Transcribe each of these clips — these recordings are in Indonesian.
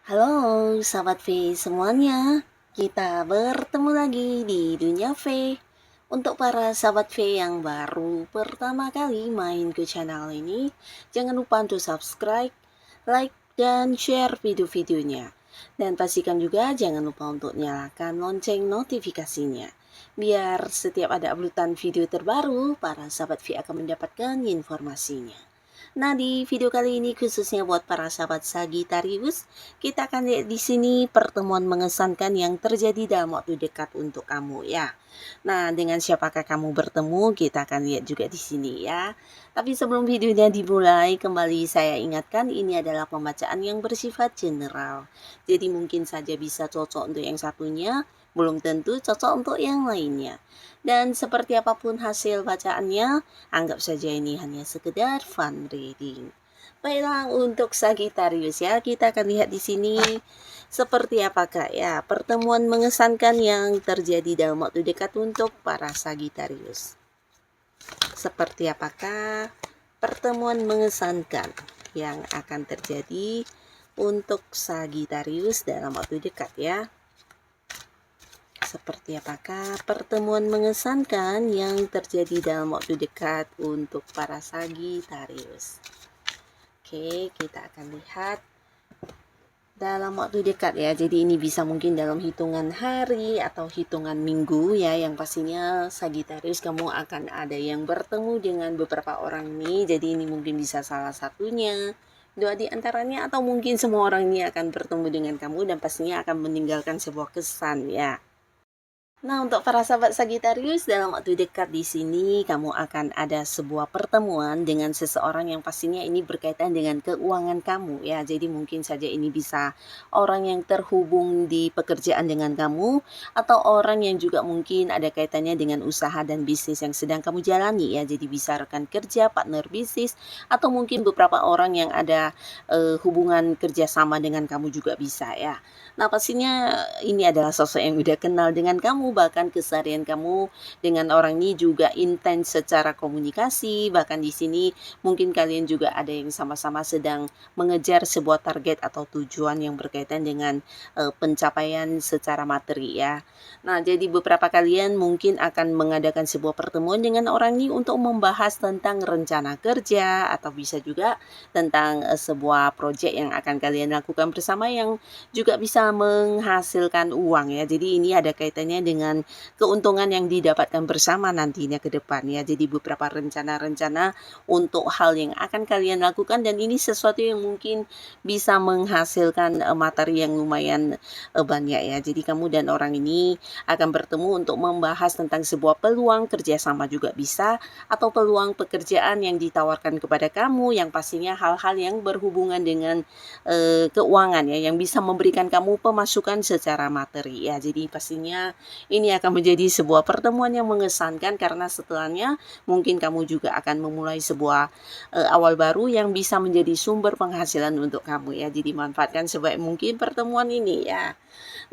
Halo sahabat V semuanya, kita bertemu lagi di Dunia V. Untuk para sahabat V yang baru pertama kali main ke channel ini, jangan lupa untuk subscribe, like, dan share video-videonya. Dan pastikan juga jangan lupa untuk nyalakan lonceng notifikasinya. Biar setiap ada uploadan video terbaru, para sahabat V akan mendapatkan informasinya. Nah, di video kali ini khususnya buat para sahabat Sagittarius, kita akan lihat di sini pertemuan mengesankan yang terjadi dalam waktu dekat untuk kamu ya. Nah, dengan siapakah kamu bertemu, kita akan lihat juga di sini ya. Tapi sebelum videonya dimulai, kembali saya ingatkan ini adalah pembacaan yang bersifat general. Jadi mungkin saja bisa cocok untuk yang satunya, belum tentu cocok untuk yang lainnya. Dan seperti apapun hasil bacaannya, anggap saja ini hanya sekedar fun reading. Baiklah, untuk Sagittarius ya, kita akan lihat di sini seperti apakah ya pertemuan mengesankan yang terjadi dalam waktu dekat untuk para Sagittarius. Seperti apakah pertemuan mengesankan yang akan terjadi untuk Sagittarius dalam waktu dekat ya. Seperti apakah pertemuan mengesankan yang terjadi dalam waktu dekat untuk para Sagittarius. Oke, kita akan lihat dalam waktu dekat ya. Jadi ini bisa mungkin dalam hitungan hari atau hitungan minggu ya. Yang pastinya Sagittarius kamu akan ada yang bertemu dengan beberapa orang nih. Jadi ini mungkin bisa salah satunya, dua di antaranya, atau mungkin semua orang ini akan bertemu dengan kamu dan pastinya akan meninggalkan sebuah kesan ya. Nah, untuk para sahabat Sagittarius, dalam waktu dekat di sini kamu akan ada sebuah pertemuan dengan seseorang yang pastinya ini berkaitan dengan keuangan kamu ya. Jadi mungkin saja ini bisa orang yang terhubung di pekerjaan dengan kamu, atau orang yang juga mungkin ada kaitannya dengan usaha dan bisnis yang sedang kamu jalani ya. Jadi bisa rekan kerja, partner bisnis, atau mungkin beberapa orang yang ada hubungan kerjasama dengan kamu juga bisa ya. Nah, pastinya ini adalah sosok yang udah kenal dengan kamu, bahkan keseharian kamu dengan orang ini juga intens secara komunikasi. Bahkan di sini mungkin kalian juga ada yang sama-sama sedang mengejar sebuah target atau tujuan yang berkaitan dengan pencapaian secara materi ya. Nah, jadi beberapa kalian mungkin akan mengadakan sebuah pertemuan dengan orang ini untuk membahas tentang rencana kerja, atau bisa juga tentang sebuah proyek yang akan kalian lakukan bersama yang juga bisa menghasilkan uang ya. Jadi ini ada kaitannya dengan keuntungan yang didapatkan bersama nantinya ke depan ya. Jadi beberapa rencana-rencana untuk hal yang akan kalian lakukan, dan ini sesuatu yang mungkin bisa menghasilkan materi yang lumayan banyak ya. Jadi kamu dan orang ini akan bertemu untuk membahas tentang sebuah peluang kerjasama juga bisa, atau peluang pekerjaan yang ditawarkan kepada kamu yang pastinya hal-hal yang berhubungan dengan keuangan ya, yang bisa memberikan kamu pemasukan secara materi ya. Jadi pastinya ini akan menjadi sebuah pertemuan yang mengesankan, karena setelahnya mungkin kamu juga akan memulai sebuah awal baru yang bisa menjadi sumber penghasilan untuk kamu ya. Jadi manfaatkan sebaik mungkin pertemuan ini ya.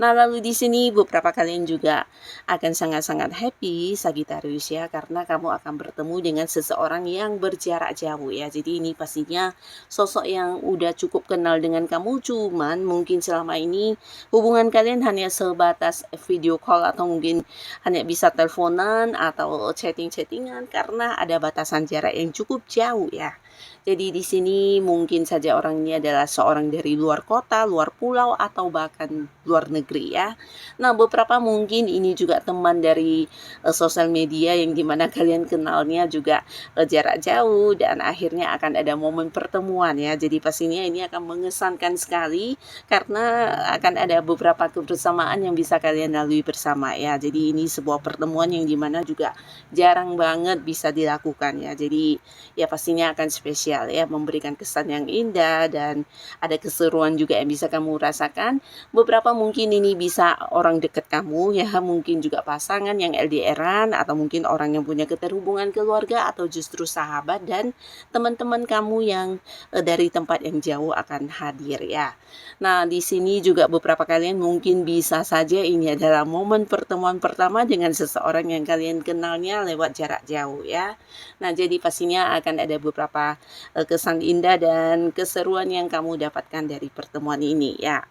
Nah, lalu di sini beberapa kalian juga akan sangat-sangat happy Sagittarius ya, karena kamu akan bertemu dengan seseorang yang berjarak jauh ya. Jadi ini pastinya sosok yang udah cukup kenal dengan kamu, cuman mungkin selama ini hubungan kalian hanya sebatas video call, atau mungkin hanya bisa teleponan atau chatting-chattingan karena ada batasan jarak yang cukup jauh ya. Jadi di sini mungkin saja orang ini adalah seorang dari luar kota, luar pulau, atau bahkan luar negeri ya. Nah, beberapa mungkin ini juga teman dari sosial media yang dimana kalian kenalnya juga jarak jauh, dan akhirnya akan ada momen pertemuan ya. Jadi pastinya ini akan mengesankan sekali, karena akan ada beberapa kebersamaan yang bisa kalian lalui bersama ya. Jadi ini sebuah pertemuan yang dimana juga jarang banget bisa dilakukan ya. Jadi ya pastinya akan spesial ya, memberikan kesan yang indah dan ada keseruan juga yang bisa kamu rasakan. Beberapa mungkin ini bisa orang dekat kamu ya, mungkin juga pasangan yang LDR-an atau mungkin orang yang punya keterhubungan keluarga atau justru sahabat dan teman-teman kamu yang dari tempat yang jauh akan hadir ya. Nah, di sini juga beberapa kalian mungkin bisa saja ini adalah momen pertemuan pertama dengan seseorang yang kalian kenalnya lewat jarak jauh ya. Nah, jadi pastinya akan ada beberapa kesan indah dan keseruan yang kamu dapatkan dari pertemuan ini ya.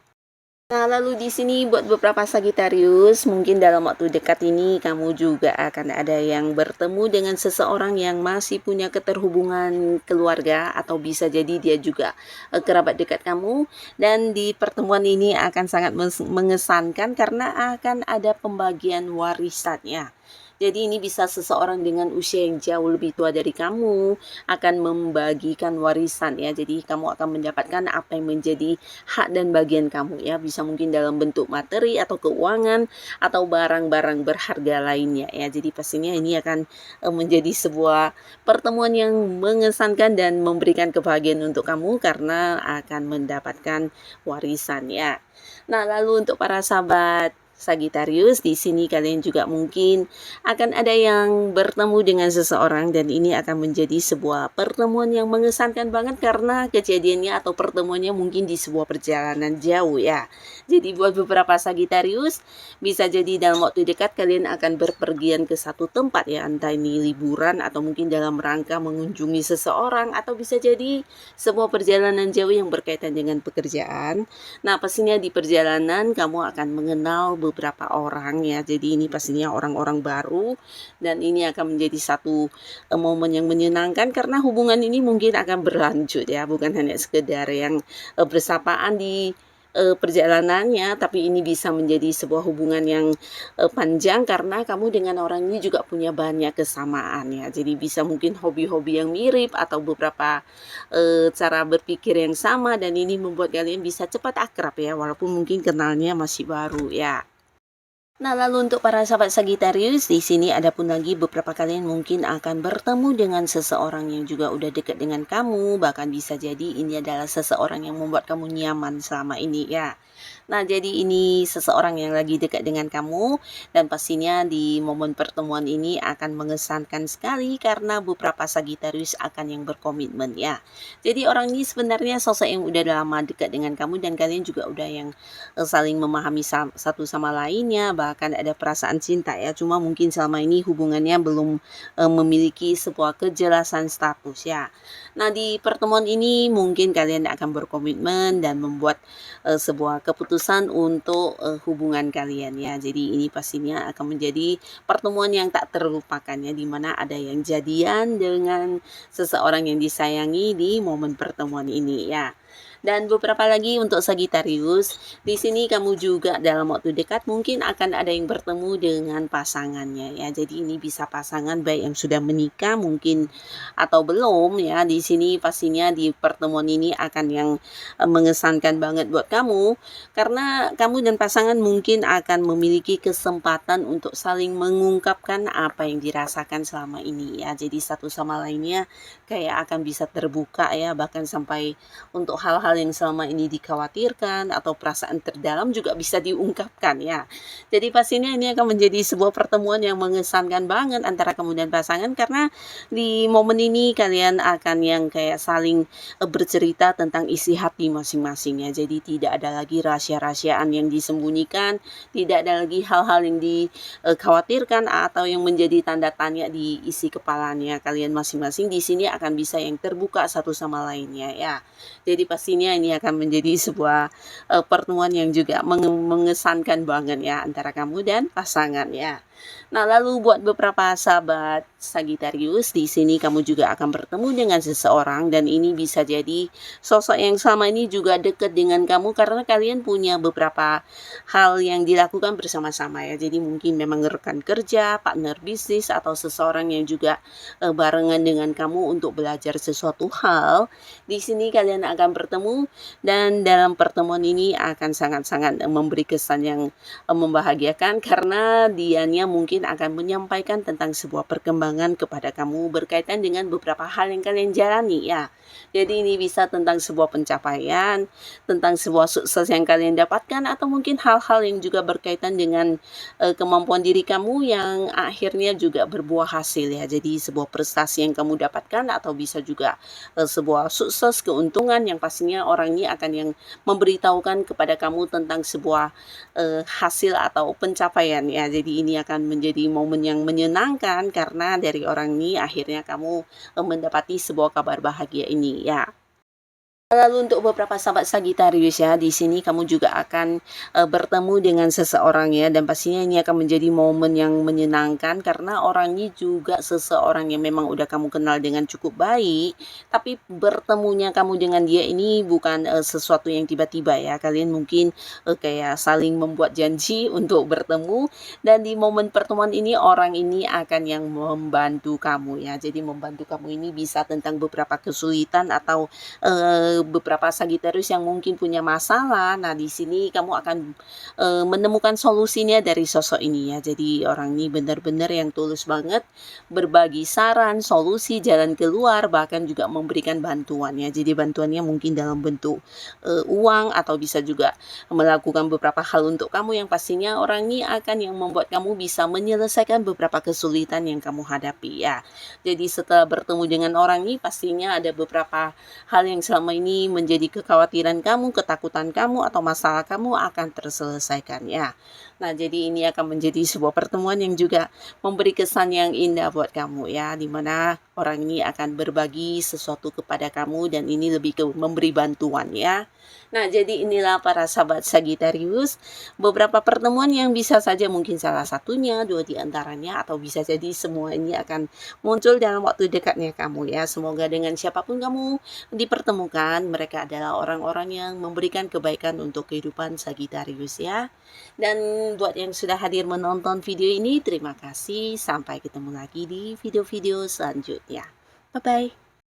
Nah, lalu di sini buat beberapa Sagitarius, mungkin dalam waktu dekat ini kamu juga akan ada yang bertemu dengan seseorang yang masih punya keterhubungan keluarga atau bisa jadi dia juga kerabat dekat kamu, dan di pertemuan ini akan sangat mengesankan karena akan ada pembagian warisannya. Jadi ini bisa seseorang dengan usia yang jauh lebih tua dari kamu akan membagikan warisan ya. Jadi kamu akan mendapatkan apa yang menjadi hak dan bagian kamu ya. Bisa mungkin dalam bentuk materi atau keuangan atau barang-barang berharga lainnya ya. Jadi pastinya ini akan menjadi sebuah pertemuan yang mengesankan dan memberikan kebahagiaan untuk kamu karena akan mendapatkan warisan ya. Nah, lalu untuk para sahabat Sagitarius, di sini kalian juga mungkin akan ada yang bertemu dengan seseorang dan ini akan menjadi sebuah pertemuan yang mengesankan banget karena kejadiannya atau pertemuannya mungkin di sebuah perjalanan jauh ya. Jadi buat beberapa Sagitarius, bisa jadi dalam waktu dekat kalian akan berpergian ke satu tempat ya, entah ini liburan atau mungkin dalam rangka mengunjungi seseorang atau bisa jadi sebuah perjalanan jauh yang berkaitan dengan pekerjaan. Nah, pastinya di perjalanan kamu akan mengenal beberapa orang ya. Jadi ini pastinya orang-orang baru dan ini akan menjadi satu momen yang menyenangkan karena hubungan ini mungkin akan berlanjut ya, bukan hanya sekedar yang bersapaan di perjalanannya, tapi ini bisa menjadi sebuah hubungan yang panjang karena kamu dengan orang ini juga punya banyak kesamaan ya. Jadi bisa mungkin hobi-hobi yang mirip atau beberapa cara berpikir yang sama dan ini membuat kalian bisa cepat akrab ya, walaupun mungkin kenalnya masih baru ya. Nah, lalu untuk para sahabat Sagitarius, di sini ada pun lagi beberapa kalian mungkin akan bertemu dengan seseorang yang juga udah dekat dengan kamu, bahkan bisa jadi ini adalah seseorang yang membuat kamu nyaman selama ini ya. Nah, jadi ini seseorang yang lagi dekat dengan kamu dan pastinya di momen pertemuan ini akan mengesankan sekali karena beberapa Sagitarius akan yang berkomitmen ya. Jadi orang ini sebenarnya sosok yang udah lama dekat dengan kamu dan kalian juga udah yang saling memahami satu sama lainnya, bahkan ada perasaan cinta ya. Cuma mungkin selama ini hubungannya belum memiliki sebuah kejelasan status ya. Nah, di pertemuan ini mungkin kalian akan berkomitmen dan membuat sebuah keputusan untuk hubungan kalian ya. Jadi ini pastinya akan menjadi pertemuan yang tak terlupakan ya, di mana ada yang jadian dengan seseorang yang disayangi di momen pertemuan ini ya. Dan beberapa lagi untuk Sagitarius, di sini kamu juga dalam waktu dekat mungkin akan ada yang bertemu dengan pasangannya ya. Jadi ini bisa pasangan baik yang sudah menikah mungkin atau belum ya. Di sini pastinya di pertemuan ini akan yang mengesankan banget buat kamu karena kamu dan pasangan mungkin akan memiliki kesempatan untuk saling mengungkapkan apa yang dirasakan selama ini ya. Jadi satu sama lainnya kayak akan bisa terbuka ya, bahkan sampai untuk hal-hal yang selama ini dikhawatirkan atau perasaan terdalam juga bisa diungkapkan ya. Jadi pastinya ini akan menjadi sebuah pertemuan yang mengesankan banget antara kamu dan pasangan karena di momen ini kalian akan yang kayak saling bercerita tentang isi hati masing-masing ya. Jadi tidak ada lagi rahasia-rahasiaan yang disembunyikan, tidak ada lagi hal-hal yang dikhawatirkan atau yang menjadi tanda tanya di isi kepalanya kalian masing-masing. Di sini akan bisa yang terbuka satu sama lainnya ya. Jadi pastinya ini akan menjadi sebuah pertemuan yang juga mengesankan banget ya antara kamu dan pasangan ya. Nah, lalu buat beberapa sahabat Sagitarius, di sini kamu juga akan bertemu dengan seseorang dan ini bisa jadi sosok yang selama ini juga dekat dengan kamu karena kalian punya beberapa hal yang dilakukan bersama-sama ya. Jadi mungkin memang rekan kerja, partner bisnis atau seseorang yang juga barengan dengan kamu untuk belajar sesuatu hal. Di sini kalian akan bertemu dan dalam pertemuan ini akan sangat-sangat memberi kesan yang membahagiakan karena dianya mungkin akan menyampaikan tentang sebuah perkembangan kepada kamu berkaitan dengan beberapa hal yang kalian jalani ya. Jadi ini bisa tentang sebuah pencapaian, tentang sebuah sukses yang kalian dapatkan, atau mungkin hal-hal yang juga berkaitan dengan kemampuan diri kamu yang akhirnya juga berbuah hasil ya. Jadi sebuah prestasi yang kamu dapatkan, atau bisa juga sebuah sukses, keuntungan yang pastinya orang ini akan yang memberitahukan kepada kamu tentang sebuah hasil atau pencapaian ya. Jadi ini akan menjadi momen yang menyenangkan karena dari orang ini akhirnya kamu mendapati sebuah kabar bahagia ini ya. Lalu untuk beberapa sahabat Sagitarius ya, di sini kamu juga akan bertemu dengan seseorang ya, dan pastinya ini akan menjadi momen yang menyenangkan karena orang ini juga seseorang yang memang udah kamu kenal dengan cukup baik, tapi bertemunya kamu dengan dia ini bukan sesuatu yang tiba-tiba ya. Kalian mungkin kayak saling membuat janji untuk bertemu, dan di momen pertemuan ini orang ini akan yang membantu kamu ya. Jadi membantu kamu ini bisa tentang beberapa kesulitan atau beberapa Sagitarius yang mungkin punya masalah. Nah, di sini kamu akan menemukan solusinya dari sosok ini ya. Jadi orang ini benar-benar yang tulus banget berbagi saran, solusi, jalan keluar, bahkan juga memberikan bantuan ya. Jadi bantuannya mungkin dalam bentuk uang, atau bisa juga melakukan beberapa hal untuk kamu yang pastinya orang ini akan yang membuat kamu bisa menyelesaikan beberapa kesulitan yang kamu hadapi ya. Jadi setelah bertemu dengan orang ini pastinya ada beberapa hal yang selama ini menjadi kekhawatiran kamu, ketakutan kamu, atau masalah kamu akan terselesaikan ya. Nah, jadi ini akan menjadi sebuah pertemuan yang juga memberi kesan yang indah buat kamu ya, dimana orang ini akan berbagi sesuatu kepada kamu, dan ini lebih ke memberi bantuan ya. Nah, jadi inilah para sahabat Sagitarius, beberapa pertemuan yang bisa saja mungkin salah satunya, dua di antaranya, atau bisa jadi semua ini akan muncul dalam waktu dekatnya kamu ya. Semoga dengan siapapun kamu dipertemukan, mereka adalah orang-orang yang memberikan kebaikan untuk kehidupan Sagitarius ya. Dan buat yang sudah hadir menonton video ini, terima kasih. Sampai ketemu lagi di video-video selanjutnya. Bye-bye.